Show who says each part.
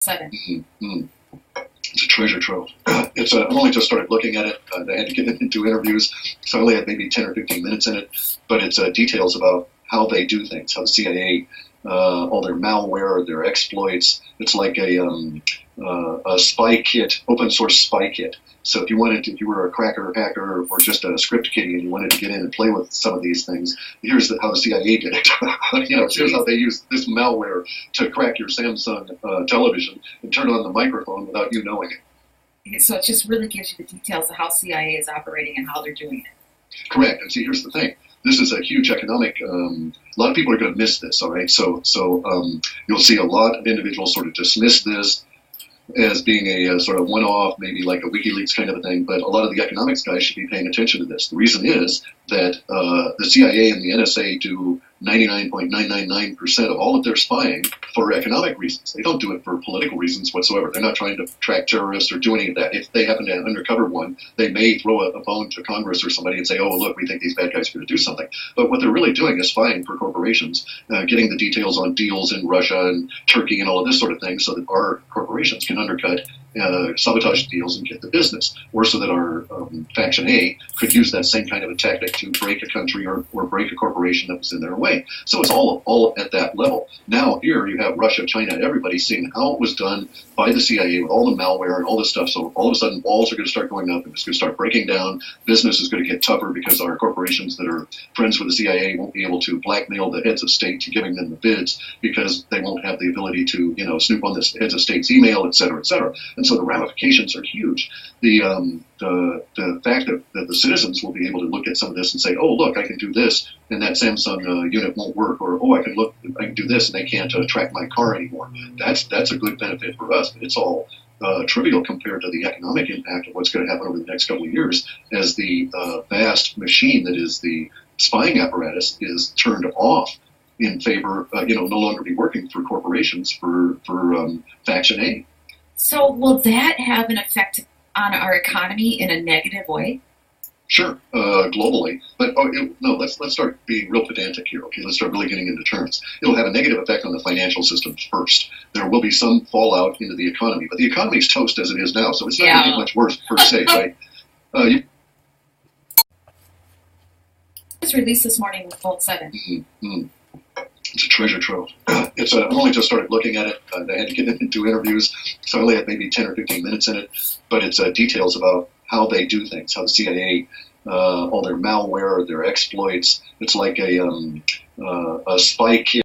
Speaker 1: 7.
Speaker 2: Mm-hmm. It's a treasure trove. I've only just started looking at it. I had to get into interviews, so I only had maybe 10 or 15 minutes in it. But it's details about how they do things, how the CIA, all their malware, their exploits. It's like a spy kit, open source spy kit. So if you were a cracker, hacker, or just a script kiddie, and you wanted to get in and play with some of these things, here's how the CIA did it. Here's how they use this malware to crack your Samsung television and turn on the microphone without you knowing it.
Speaker 1: So it just really gives you the details of how CIA is operating and how they're doing it.
Speaker 2: Correct. And see, here's the thing. This is a huge economic. A lot of people are going to miss this. All right. So you'll see a lot of individuals sort of dismiss this as being a sort of one-off, maybe like a Wikileaks kind of a thing, but a lot of the economics guys should be paying attention to this. The reason is that the CIA and the NSA do 99.999% of all of their spying for economic reasons. They don't do it for political reasons whatsoever. They're not trying to track terrorists or do any of that. If they happen to undercover one, they may throw a phone to Congress or somebody and say, oh, look, we think these bad guys are going to do something. But what they're really doing is spying for corporations, getting the details on deals in Russia and Turkey and all of this sort of thing so that our corporations can undercut sabotage deals and get the business, or so that our Faction A could use that same kind of a tactic to break a country or break a corporation that was in their way. So it's all at that level. Now here you have Russia, China, everybody seeing how it was done by the CIA with all the malware and all this stuff. So all of a sudden walls are going to start going up and it's going to start breaking down. Business is going to get tougher because our corporations that are friends with the CIA won't be able to blackmail the heads of state to giving them the bids because they won't have the ability to, snoop on this heads of state's email, et cetera, et cetera. And so the ramifications are huge. The fact that the citizens will be able to look at some of this and say, oh, look, I can do this, and that Samsung unit won't work, or oh, I can do this, and they can't track my car anymore. That's a good benefit for us, but it's all trivial compared to the economic impact of what's going to happen over the next couple of years as the vast machine that is the spying apparatus is turned off in favor, no longer be working for corporations for Faction A.
Speaker 1: So will that have an effect on our economy in a negative way?
Speaker 2: Sure, globally. But let's start being real pedantic here, okay? Let's start really getting into terms. It'll have a negative effect on the financial system first. There will be some fallout into the economy, but the economy's toast as it is now, so it's not going to get much worse per se, right?
Speaker 1: It was released this morning with Volt 7.
Speaker 2: Mm-hmm. It's a treasure trove. I've only just started looking at it. I had to get into interviews, so I only had maybe 10 or 15 minutes in it. But it's details about how they do things, how the CIA, all their malware, their exploits. It's like a spy kit.